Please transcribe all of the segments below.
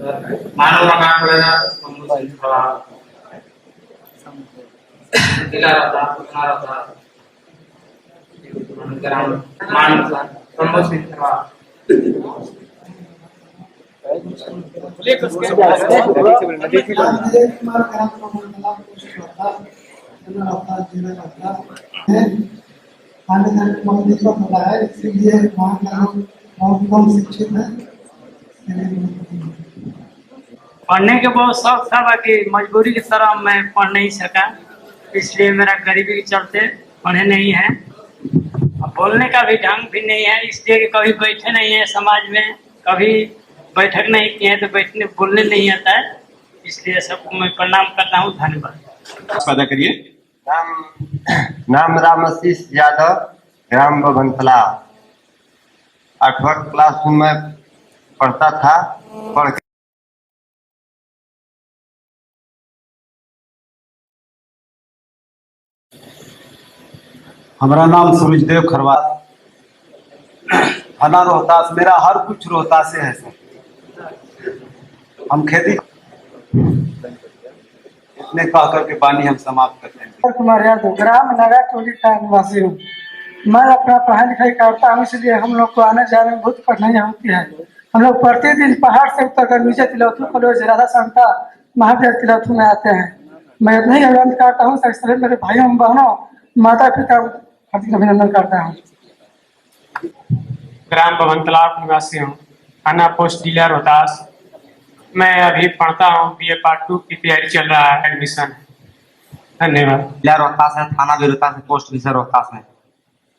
मानव लगाना पड़ेगा, जिला रहता उतना रहता ग्राम मानव प्रमोशन करवा आने जाने में बहुत दिक्कत होता है, इसलिए वहाँ का लोग बहुत कम शिक्षित है। पढ़ने के बहुत शौक था, बाकी मजबूरी की तरह मैं पढ़ नहीं सका, इसलिए मेरा गरीबी के चलते पढ़े नहीं है। अब बोलने का भी ढंग भी नहीं है, इसलिए कि कभी बैठे नहीं है समाज में, कभी बैठक नहीं किए तो बैठने बोलने नहीं आता है, इसलिए सबको मैं प्रणाम करता हूँ। धन्यवाद। पैदा करिए। नाम रामशीष यादव, ग्राम बभनतला। 8वीं क्लास में मैं पढ़ता था। पढ़ हमारा नाम सूरजदेव खरवास, थाना रोहतास। मेरा हर कुछ रोहतास से है सर। हम खेती इतने कह करके बानी हम समाप्त करते हैं। कुमार यादव, ग्राम नगर टोली का निवासी हूँ। मैं अपना पढ़ाई लिखाई करता हूँ, इसलिए हम लोग को आने जाने में बहुत कठिनाई होती है। हम लोग प्रतिदिन पहाड़ से उतर कर नीचे तिलौथू कॉलेज राधा संता महाविद्यालय तिलौथू में आते हैं। मैं इतना ही अभिनंदन करता हूँ, सभी मेरे भाइयों बहनों माता पिता हार्दिक अभिनंदन करता हूँ। ग्राम बभनतला निवासी हूँ, थाना पोस्ट जिला रोहतास। मैं अभी पढ़ता हूँ, BA पार्ट 2 की तैयारी चल रहा है, एडमिशन। धन्यवाद। जिला रोहतास है, थाना भी रोहतास है, पोस्ट भी रोहतास है।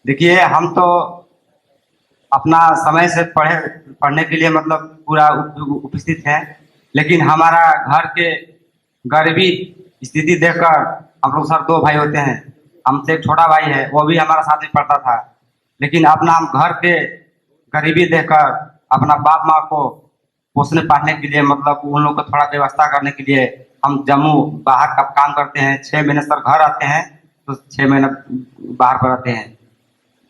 देखिए, हम तो अपना समय से पढ़ने के लिए मतलब पूरा उपस्थित हैं, लेकिन हमारा घर के गरीबी स्थिति देखकर हम लोग सर 2 भाई होते हैं। हमसे एक छोटा भाई है, वो भी हमारा साथ में पढ़ता था, लेकिन अपना हम घर के गरीबी देखकर अपना बाप माँ को पोषने पालने के लिए मतलब उन लोग को थोड़ा व्यवस्था करने के लिए हम जम्मू बाहर का काम करते हैं। 6 महीने सर घर आते हैं तो 6 महीने बाहर पर रहते हैं,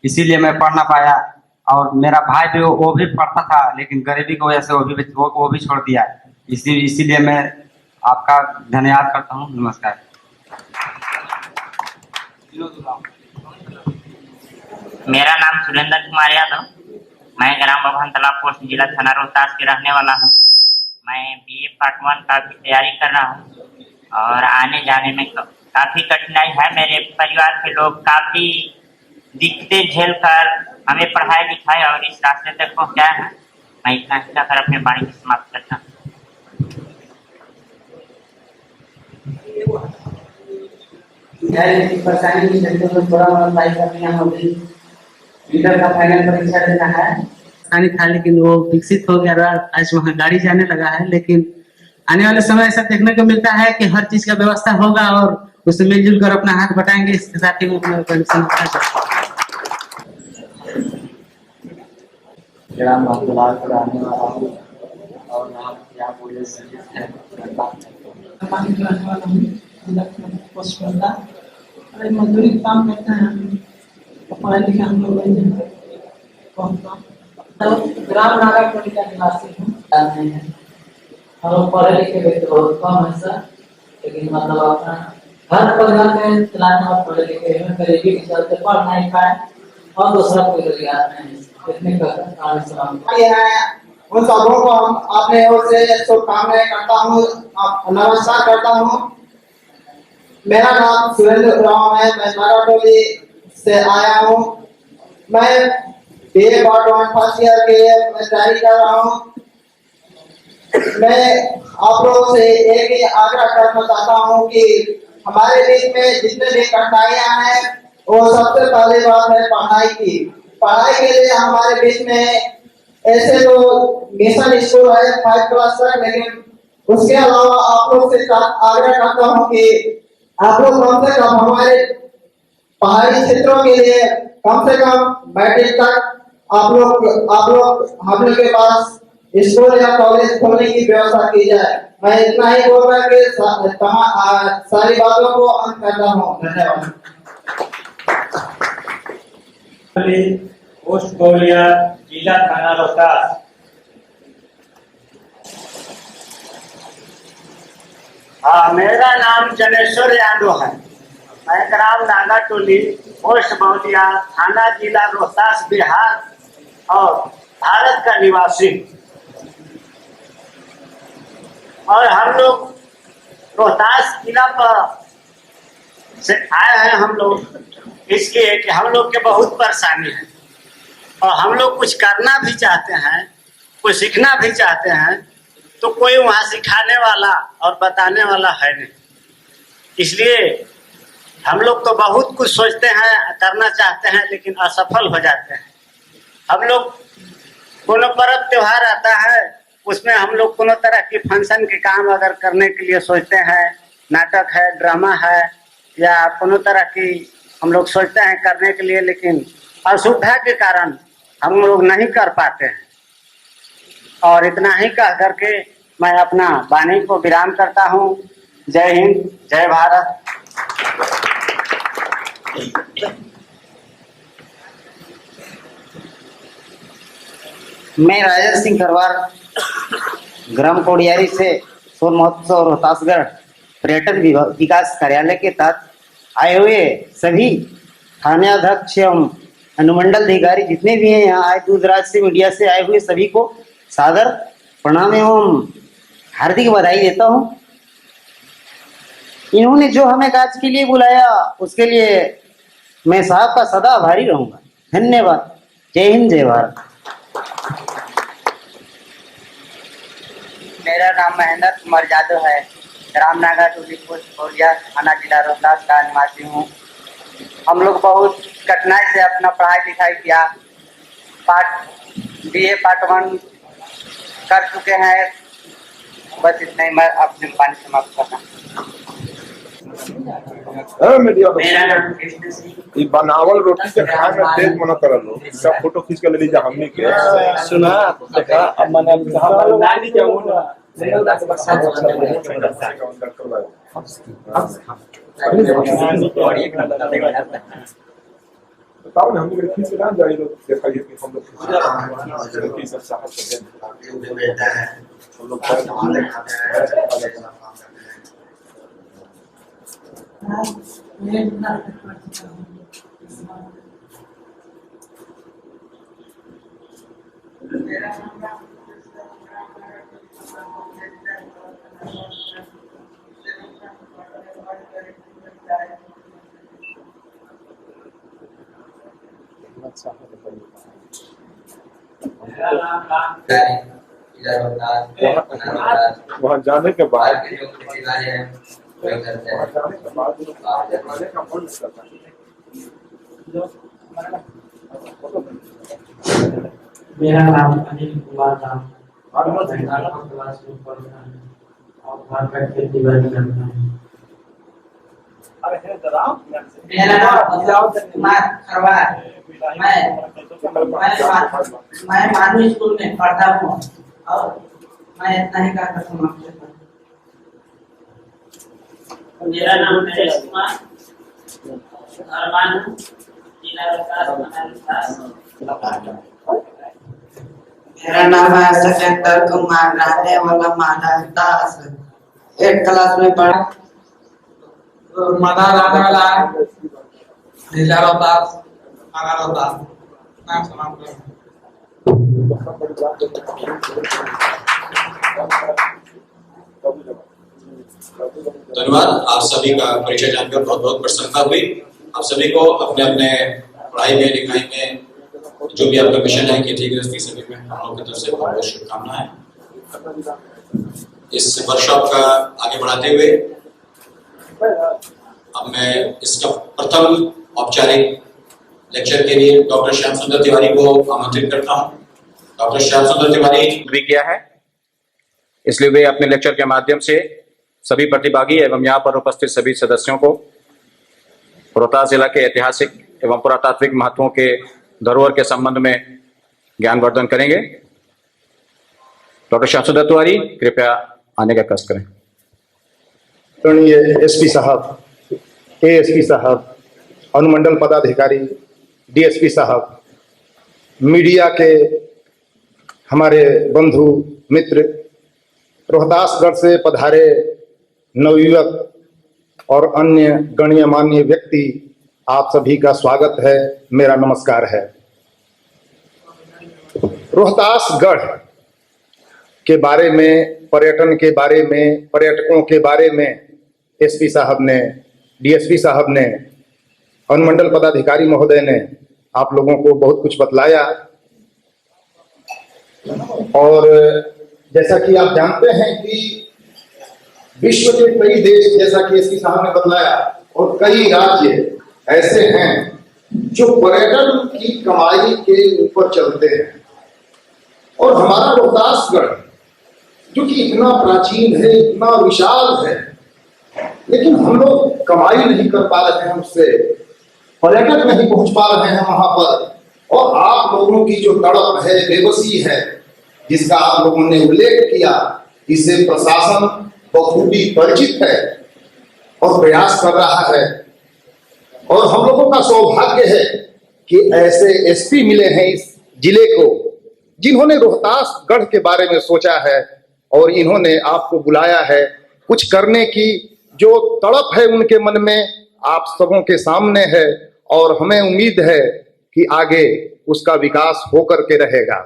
इसीलिए मैं पढ़ ना पाया। और मेरा भाई भी वो भी पढ़ता था, लेकिन गरीबी की वजह से वो भी छोड़ दिया। इसीलिए मैं आपका धन्यवाद करता हूँ। नमस्कार। मेरा नाम सुरेंद्र कुमार यादव, मैं ग्राम बभनतला पोस्ट जिला थाना रोहतास के रहने वाला हूँ। मैं BA पार्ट 1 का भी तैयारी कर रहा हूँ और आने जाने में काफ़ी कठिनाई है। मेरे परिवार के लोग काफ़ी दिक्कतें झेल कर हमें पढ़ाई लिखाई और इस रास्ते तक पहुँचाए हैं। मैं इतना ही कहकर अपने वाणी को समाप्त करता हूँ। परेशानी की शक्तियों में थोड़ा पढ़ाई करनी है। अभी इंटर का फाइनल परीक्षा देना है। आसानी था, लेकिन वो विकसित हो गया। आज वहाँ गाड़ी जाने लगा है, लेकिन आने वाले समय ऐसा देखने को मिलता है कि हर चीज का व्यवस्था होगा और उससे मिलजुल कर अपना हाथ बटाएंगे। इसके साथ ही मैं अपना ग्राम बभनतला का रहने वाला हूँ और यहाँ बोले मजदूरी काम करते हैं, पढ़ाई लिखाई हम लोग ग्राम नागर टोली का निवासी हूँ। हम लोग पढ़े लिखे व्यक्ति बहुत कम है सर, लेकिन मतलब अपना घर परिवार में चलाने और पढ़े लिखे हैं। गरीबी के चलते पढ़ नहीं पाए और दूसरा कोई रोजगार नहीं। इतने उन सबों को हम अपने ओर से शुभकामनाएं करता हूँ, नमस्कार करता हूँ। मेरा नाम सुरेंद्र राव है, मैं नागाटोली से आया हूँ। मैं BA पार्ट 1 फर्स्ट ईयर के तैयारी कर रहा हूँ। मैं आप लोगों से एक ही आग्रह करना चाहता हूँ कि हमारे बीच में जितने भी कठिनाइयाँ हैं, वो सबसे पहली बात है पढ़ाई की। पढ़ाई के लिए हमारे बीच में ऐसे तो मिशन स्कूल है 5 क्लास तक, लेकिन उसके अलावा आप लोग से आग्रह करता हूँ कि आप लोग कम से कम हमारे पहाड़ी क्षेत्रों के लिए कम से कम मैट्रिक तक आप लोग हम लोग के पास स्कूल या कॉलेज खोलने की व्यवस्था की जाए। मैं इतना ही बोल रहा कि सारी बातों को अंत करता हूँ। धन्यवाद। पोस्ट जिला थाना रोहतास। हाँ, मेरा नाम जनेश्वर यादव है। मैं ग्राम नागा टोली, पोस्ट बौलिया, थाना जिला रोहतास, बिहार और भारत का निवासी। और हम लोग रोहतास जिला पर से आए हैं हम लोग इसलिए कि हम लोग के बहुत परेशानी है और हम लोग कुछ करना भी चाहते हैं, कुछ सीखना भी चाहते हैं, तो कोई वहाँ सिखाने वाला और बताने वाला है नहीं। इसलिए हम लोग तो बहुत कुछ सोचते हैं, करना चाहते हैं, लेकिन असफल हो जाते हैं। हम लोग कोनो पर्व त्योहार आता है, उसमें हम लोग कोनो तरह की फंक्शन के काम अगर करने के लिए सोचते हैं, नाटक है, ड्रामा है या कोनो तरह की हम लोग सोचते हैं करने के लिए, लेकिन असुविधा के कारण हम लोग नहीं कर पाते हैं। और इतना ही कह करके मैं अपना वाणी को विराम करता हूँ। जय हिंद, जय भारत। मैं राजेश सिंह खरवार ग्राम कोडियारी से सोन महोत्सव रोहतासगढ़ पर्यटन विकास कार्यालय के तहत आए हुए सभी थानाध्यक्ष एवं अनुमंडल अधिकारी जितने भी हैं यहाँ आए, दूर दराज से मीडिया से आए हुए सभी को सादर प्रणाम एवं हार्दिक बधाई देता हूँ। इन्होंने जो हमें काज के लिए बुलाया उसके लिए मैं साहब का सदा आभारी रहूंगा। धन्यवाद। जय हिंद, जय भारत। मेरा नाम महेंद्र कुमार यादव है। ग्राम नागा टोली, पोस्ट बौलिया, थाना जिला रोहतास का निवासी हूँ। हम लोग बहुत कठिनाई से अपना पढ़ाई लिखाई किया। BA पार्ट 1 कर चुके हैं। बस इतना ही, मैं अपनी वाणी समाप्त करना। मेरा नाम कृष्ण सिंह। बनावल रोटी के खाए में तेज मन करल लो। इसका फोटो खींच के ले लीजिए हमने के। सुना देखा अब मने हम नानी के मुंह बताओ ना, हमने खींच के ना जाए लोग दिखाइए कि हम लोग की सब साहब करते हैं। हम लोग वहाँ जाने के बाद मेरा नाम अनिल कुमार नाम और घर पर खेती बाड़ी करता हूँ। मेरा नाम कुमार खरवार। मैं मानवी स्कूल में पढ़ता हूँ और मैं इतना ही कहकर समाप्त करता हूँ। मेरा नाम नरेश कुमार, अरमान, जिला रोहतास। मेरा नाम है सत्येंद्र कुमार, रहने वाला माधव दास। 8 क्लास में पढ़ा। मदार आने वाला है, जिला रोहतास, थाना रोहतास। नाम समाप्त करें। धन्यवाद। आप सभी का परिचय जानकर बहुत बहुत प्रसन्नता हुई। आप सभी को अपने अपने पढ़ाई में, लिखाई में जो भी आपका मिशन है कि ठीक है, सभी में हम लोग की तरफ से बहुत बहुत शुभकामनाएं। इस वर्कशॉप का आगे बढ़ाते हुए अब मैं इसका प्रथम औपचारिक लेक्चर के लिए डॉक्टर श्याम सुंदर तिवारी को आमंत्रित करता हूं। डॉक्टर श्याम सुंदर तिवारी भी किया है, इसलिए वे अपने लेक्चर के माध्यम से सभी प्रतिभागी एवं यहाँ पर उपस्थित सभी सदस्यों को रोहतास जिला के ऐतिहासिक एवं पुरातात्विक महत्वों के धरोहर के संबंध में ज्ञानवर्धन करेंगे। डॉक्टर श्याम सुंदर तिवारी कृपया आने का कष्ट करें। एसपी साहब, ASP साहब, अनुमंडल पदाधिकारी, DSP साहब, मीडिया के हमारे बंधु मित्र, रोहतासगढ़ से पधारे नवयुवक और अन्य गण्यमान्य व्यक्ति, आप सभी का स्वागत है, मेरा नमस्कार है। रोहतासगढ़ के बारे में, पर्यटन के बारे में, पर्यटकों के बारे में एसपी साहब ने, डीएसपी साहब ने, अनुमंडल पदाधिकारी महोदय ने आप लोगों को बहुत कुछ बतलाया। और जैसा कि आप जानते हैं कि विश्व के कई देश, जैसा कि एसपी साहब ने बतलाया, और कई राज्य ऐसे हैं जो पर्यटन की कमाई के ऊपर चलते हैं। और हमारा रोहतासगढ़ जो कि इतना प्राचीन है, इतना विशाल है, लेकिन हम लोग कमाई नहीं कर पा रहे हैं उससे, पर्यटक नहीं पहुंच पा रहे हैं वहां पर। और आप लोगों की जो तड़प है, बेबसी है, जिसका आप लोगों ने उल्लेख किया, इससे प्रशासन बखूबी परिचित है और प्रयास कर रहा है। और हम लोगों का सौभाग्य है कि ऐसे एसपी मिले हैं इस जिले को, जिन्होंने रोहतासगढ़ के बारे में सोचा है और इन्होंने आपको बुलाया है। कुछ करने की जो तड़प है उनके मन में आप सबों के सामने है, और हमें उम्मीद है कि आगे उसका विकास होकर के रहेगा।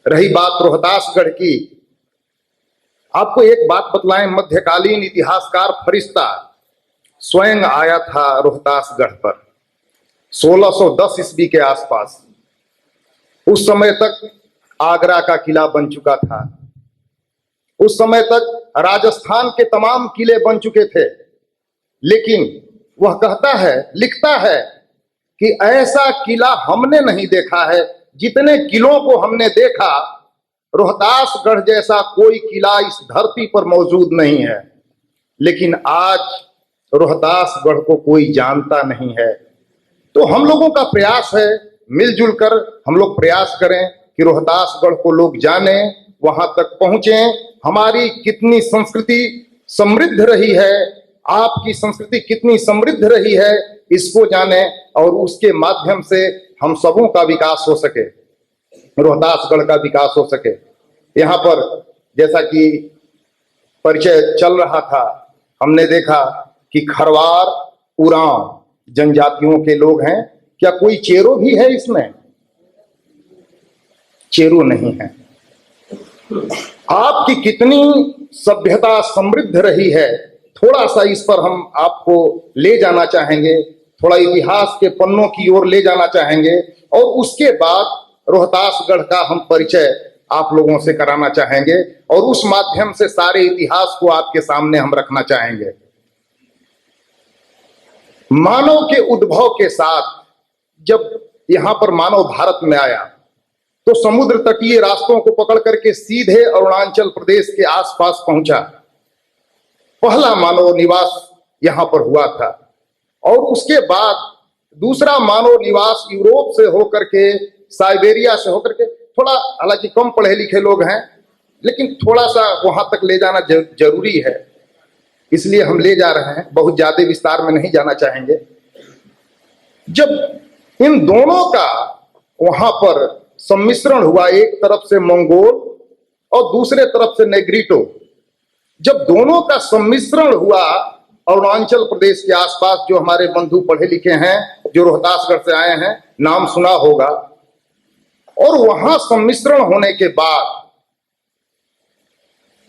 रही बात रोहतासगढ़ की, आपको एक बात बतलाएं, मध्यकालीन इतिहासकार फरिश्ता स्वयं आया था रोहतासगढ़ पर 1610 ईस्वी के आसपास। उस समय तक आगरा का किला बन चुका था, उस समय तक राजस्थान के तमाम किले बन चुके थे, लेकिन वह कहता है, लिखता है कि ऐसा किला हमने नहीं देखा है, जितने किलों को हमने देखा, रोहतासगढ़ जैसा कोई किला इस धरती पर मौजूद नहीं है। लेकिन आज रोहतासगढ़ को कोई जानता नहीं है। तो हम लोगों का प्रयास है, मिलजुल कर हम लोग प्रयास करें कि रोहतासगढ़ को लोग जाने, वहां तक पहुंचे। हमारी कितनी संस्कृति समृद्ध रही है, आपकी संस्कृति कितनी समृद्ध रही है, इसको जाने और उसके माध्यम से हम सबों का विकास हो सके, रोहतासगढ़ का विकास हो सके। यहाँ पर जैसा कि परिचय चल रहा था, हमने देखा कि खरवार, उरांव जनजातियों के लोग हैं। क्या कोई चेरो भी है इसमें? चेरो नहीं है। आपकी कितनी सभ्यता समृद्ध रही है, थोड़ा सा इस पर हम आपको ले जाना चाहेंगे, थोड़ा इतिहास के पन्नों की ओर ले जाना चाहेंगे, और उसके बाद रोहतासगढ़ का हम परिचय आप लोगों से कराना चाहेंगे, और उस माध्यम से सारे इतिहास को आपके सामने हम रखना चाहेंगे। मानव के उद्भव के साथ जब यहां पर मानव भारत में आया, तो समुद्र तटीय रास्तों को पकड़ करके सीधे अरुणाचल प्रदेश के आसपास पहुंचा। पहला मानव निवास यहां पर हुआ था, और उसके बाद दूसरा मानव निवास यूरोप से होकर के, साइबेरिया से होकर के, थोड़ा हालांकि कम पढ़े लिखे लोग हैं, लेकिन थोड़ा सा वहां तक ले जाना जरूरी है, इसलिए हम ले जा रहे हैं, बहुत ज्यादा विस्तार में नहीं जाना चाहेंगे। जब इन दोनों का वहां पर सम्मिश्रण हुआ, एक तरफ से मंगोल और दूसरे तरफ से नेग्रिटो, जब दोनों का सम्मिश्रण हुआ अरुणाचल प्रदेश के आसपास, जो हमारे बंधु पढ़े लिखे हैं, जो रोहतासगढ़ से आए हैं, नाम सुना होगा, और वहां सम्मिश्रण होने के बाद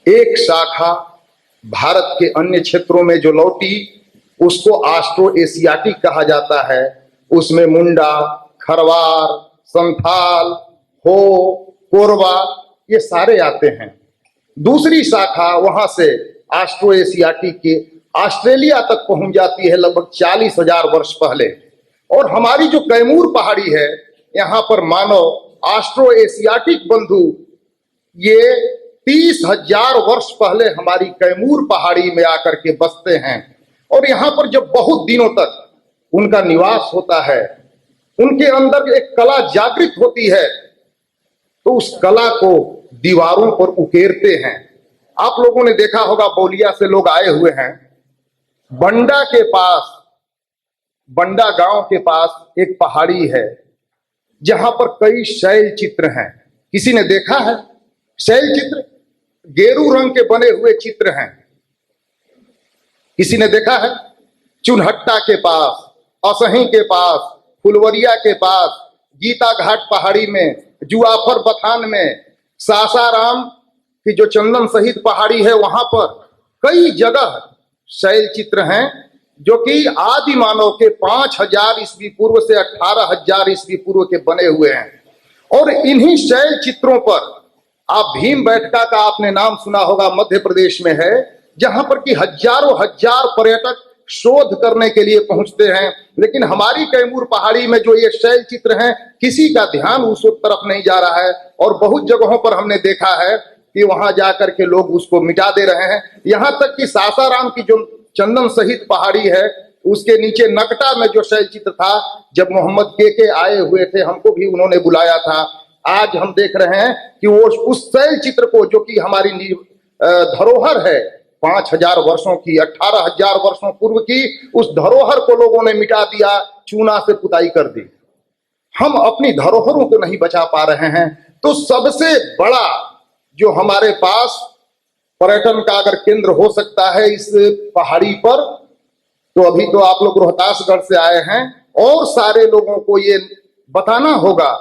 एक शाखा भारत के अन्य क्षेत्रों में जो लौटी, उसको ऑस्ट्रो एशियाटिक कहा जाता है। उसमें मुंडा, खरवार, संथाल, हो, कोरवा, ये सारे आते हैं। दूसरी शाखा वहां से ऑस्ट्रो एशियाटिक के ऑस्ट्रेलिया तक पहुंच जाती है, लगभग 40,000 वर्ष पहले। और हमारी जो कैमूर पहाड़ी है, यहाँ पर मानव ऑस्ट्रो एशियाटिक बंधु ये 30,000 वर्ष पहले हमारी कैमूर पहाड़ी में आकर के बसते हैं। और यहाँ पर जब बहुत दिनों तक उनका निवास होता है, उनके अंदर एक कला जागृत होती है, तो उस कला को दीवारों पर उकेरते हैं। आप लोगों ने देखा होगा, बौलिया से लोग आए हुए हैं, बंडा के पास, बंडा गांव के पास एक पहाड़ी है, जहां पर कई शैल चित्र हैं। किसी ने देखा है शैल चित्र? गेरू रंग के बने हुए चित्र हैं। किसी ने देखा है? चुनहट्टा के पास, असही के पास, फुलवरिया के पास, गीता घाट पहाड़ी में, जुआफर बथान में, सासाराम की जो चंदन सहित पहाड़ी है वहां पर कई जगह शैल चित्र हैं जो कि आदि मानव के 5000 ईस्वी पूर्व से 18000 ईस्वी पूर्व के बने हुए हैं। और इन्हीं शैल चित्रों पर आप भीम बैठका का आपने नाम सुना होगा, मध्य प्रदेश में है, जहां पर कि हजारों हजार पर्यटक शोध करने के लिए पहुंचते हैं। लेकिन हमारी कैमूर पहाड़ी में जो ये शैल चित्र हैं, किसी का ध्यान उस तरफ नहीं जा रहा है और बहुत जगहों पर हमने देखा है कि वहां जाकर के लोग उसको मिटा दे रहे हैं। यहां तक कि सासाराम की जो चंदन सहित पहाड़ी है, उसके नीचे नकटा में जो शैल चित्र था, जब मोहम्मद के आए हुए थे, हमको भी उन्होंने बुलाया था। आज हम देख रहे हैं कि वो उस शैल चित्र को, जो कि हमारी धरोहर है 5000 वर्षों की, 18000 वर्षों पूर्व की, उस धरोहर को लोगों ने मिटा दिया, चूना से पुताई कर दी। हम अपनी धरोहरों को नहीं बचा पा रहे हैं। तो सबसे बड़ा जो हमारे पास पर्यटन का अगर केंद्र हो सकता है इस पहाड़ी पर, तो अभी तो आप लोग रोहतासगढ़ से आए हैं, और सारे लोगों को ये बताना होगा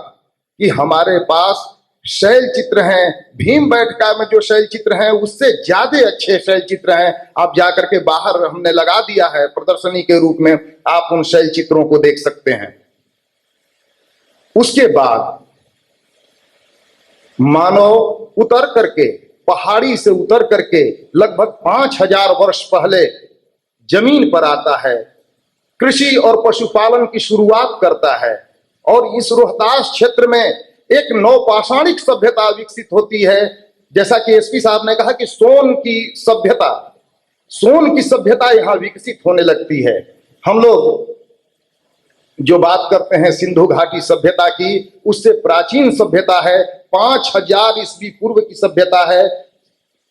कि हमारे पास शैल चित्र हैं। भीम बैठका में जो शैल चित्र हैं उससे ज्यादा अच्छे शैल चित्र हैं। आप जाकर के बाहर हमने लगा दिया है प्रदर्शनी के रूप में, आप उन शैल चित्रों को देख सकते हैं। उसके बाद मानव उतर करके, पहाड़ी से उतर करके लगभग 5000 वर्ष पहले जमीन पर आता है, कृषि और पशुपालन की शुरुआत करता है, और इस रोहतास क्षेत्र में एक नवपाषाणिक सभ्यता विकसित होती है। जैसा कि एसपी साहब ने कहा कि सोन की सभ्यता यहां विकसित होने लगती है। हम लोग जो बात करते हैं सिंधु घाटी सभ्यता की, उससे प्राचीन सभ्यता है, 5000 ईस्वी पूर्व की सभ्यता है।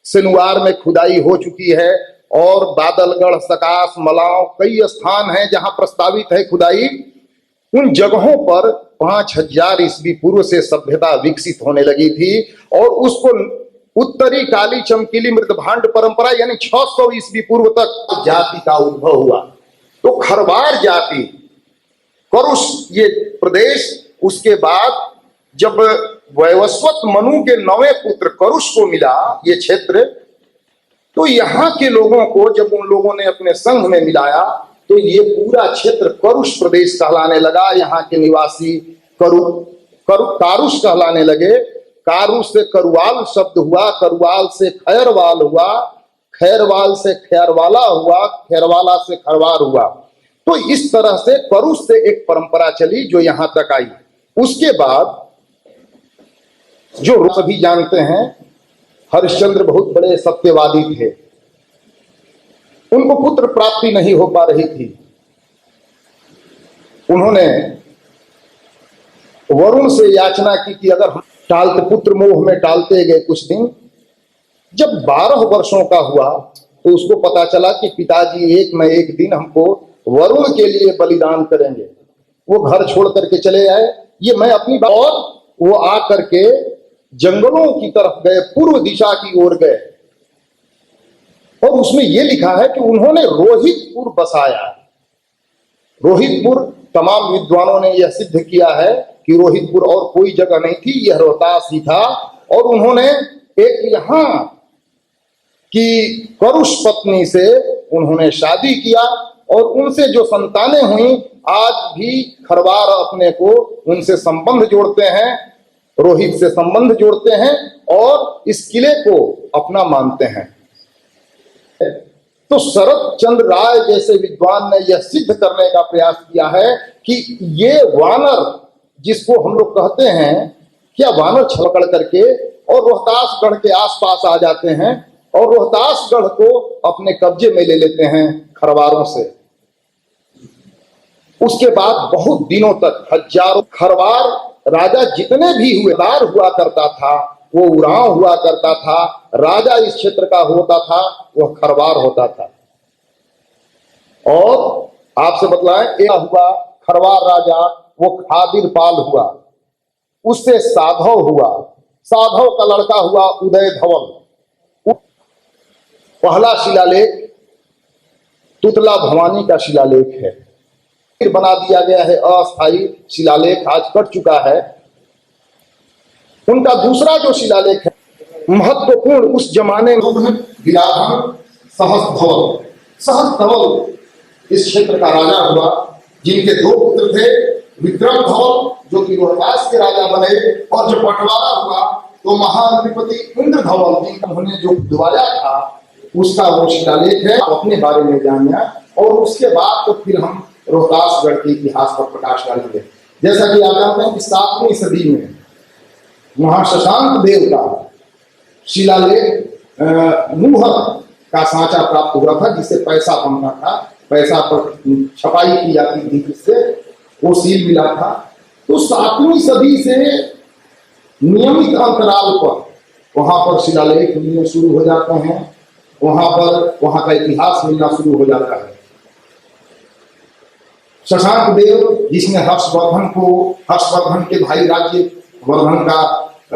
सिनुआर में खुदाई हो चुकी है, और बादलगढ़, सकास, मलाव, कई स्थान हैं जहां प्रस्तावित है खुदाई। उन जगहों पर 5000 ईस्वी पूर्व से सभ्यता विकसित होने लगी थी, और उसको उत्तरी काली चमकीली मृतभांड परंपरा यानी 600 ईस्वी पूर्व तक जाति का उद्भव हुआ। तो खरवार जाति, करुष ये प्रदेश, उसके बाद जब वैवस्वत मनु के 9वें पुत्र करुष को मिला ये क्षेत्र, तो यहाँ के लोगों को जब उन लोगों ने अपने संघ में मिलाया तो ये पूरा क्षेत्र करुष प्रदेश कहलाने लगा। यहाँ के निवासी कारुष कहलाने लगे। कारुष से करुवाल शब्द हुआ, करुवाल से खैरवाल हुआ, खैरवाल से खैरवाला हुआ, खैरवाला से खरवार हुआ। तो इस तरह से करुष से एक परंपरा चली जो यहां तक आई। उसके बाद जो सभी जानते हैं, हरिश्चंद्र बहुत बड़े सत्यवादी थे, उनको पुत्र प्राप्ति नहीं हो पा रही थी। उन्होंने वरुण से याचना की कि अगर हम टालते, पुत्र मोह में टालते गए कुछ दिन। जब 12 वर्षों का हुआ तो उसको पता चला कि पिताजी एक न एक दिन हमको वरुण के लिए बलिदान करेंगे। वो घर छोड़ करके चले आए। ये मैं अपनी बात, और वो आ करके जंगलों की तरफ गए, पूर्व दिशा की ओर गए, और उसमें ये लिखा है कि उन्होंने रोहितपुर बसाया। रोहितपुर, तमाम विद्वानों ने यह सिद्ध किया है कि रोहितपुर और कोई जगह नहीं थी, यह रोहतास ही था। और उन्होंने एक यहाँ की करुष पत्नी से उन्होंने शादी किया, और उनसे जो संतानें हुई, आज भी खरवार अपने को उनसे संबंध जोड़ते हैं, रोहित से संबंध जोड़ते हैं, और इस किले को अपना मानते हैं। तो शरद चंद्र राय जैसे विद्वान ने यह सिद्ध करने का प्रयास किया है कि ये वानर, जिसको हम लोग कहते हैं, क्या वानर छलकड़ करके और रोहतासगढ़ के आसपास आ जाते हैं और रोहतासगढ़ को अपने कब्जे में ले लेते हैं खरवारों से। उसके बाद बहुत दिनों तक हजारों खरवार राजा जितने भी हुआ करता था, वो उरांव हुआ करता था, राजा इस क्षेत्र का होता था, वह खरवार होता था। और आपसे बतलाएं, एक हुआ खरवार राजा, वो खादिर पाल हुआ, उससे साधव हुआ, साधव का लड़का हुआ उदय धवल, पहला शिलालेख तुतला भवानी का शिलालेख है, फिर बना दिया गया है अस्थायी शिलालेख, आज कट चुका है। उनका दूसरा जो शिलालेख है महत्वपूर्ण, उस जमाने में विराधन सहस्धवल इस क्षेत्र का राजा हुआ, जिनके दो पुत्र थे, विक्रम धवल जो कि रोहतास के राजा बने, और जो बंटवारा हुआ तो महाधिपति इंद्र धवल जिन्होंने जो दिवाया था उसका वो शिलालेख है। अपने बारे में जानिए और उसके बाद तो फिर हम रोहतासगढ़ के इतिहास पर प्रकाश डालेंगे। जैसा कि आप जानते हैं कि 7वीं सदी में वहां शशांक देव का शिलालेख मुहर का सांचा प्राप्त हुआ था, जिससे पैसा बनता था, पैसा पर छपाई की जाती थी, जिससे वो सील मिला था। तो 7वीं सदी से नियमित अंतराल पर वहां पर शिलालेख मिलने शुरू हो जाते हैं, वहां पर वहां का इतिहास मिलना शुरू हो जाता है। शशांक देव जिसने हर्षवर्धन के भाई राज्यवर्धन का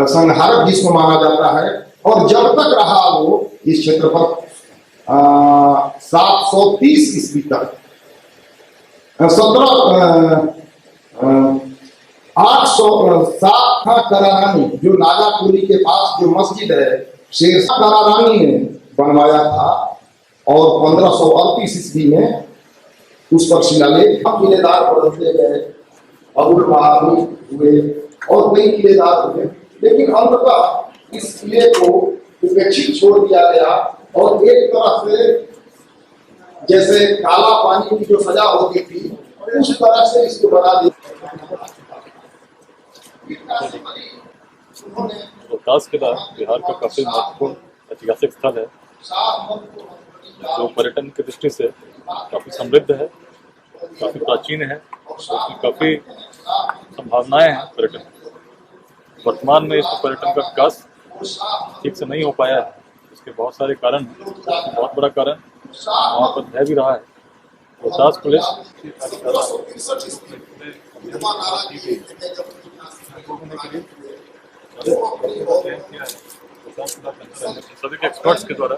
संहारक जिसको माना जाता है, और जब तक रहा वो इस क्षेत्र पर 730 ईस्वी तक 807 करारानी जो नागापुरी के पास जो मस्जिद है शेरशाह करारानी ने बनवाया था, और 1538 ईस्वी में उस पर शिलालेख किलेदार बदलते गए, अबुल बहादुर हुए और कई किलेदार हुए, लेकिन अंततः इस किले को उपेक्षित छोड़ दिया गया। और एक तरह से जैसे काला पानी की जो सजा होती थी उस तरह से इसको बना दिया। रोहतास किला बिहार का काफी महत्वपूर्ण ऐतिहासिक स्थल है, जो पर्यटन की दृष्टि से काफी समृद्ध है, काफी प्राचीन है, उसकी काफी संभावनाएं हैं पर्यटन। वर्तमान में इस पर्यटन का विकास ठीक से नहीं हो पाया है, इसके बहुत सारे कारण, बहुत बड़ा कारण वहाँ पर रह भी रहा है। रोहतास पुलिस सभी के एक्सपर्ट्स के द्वारा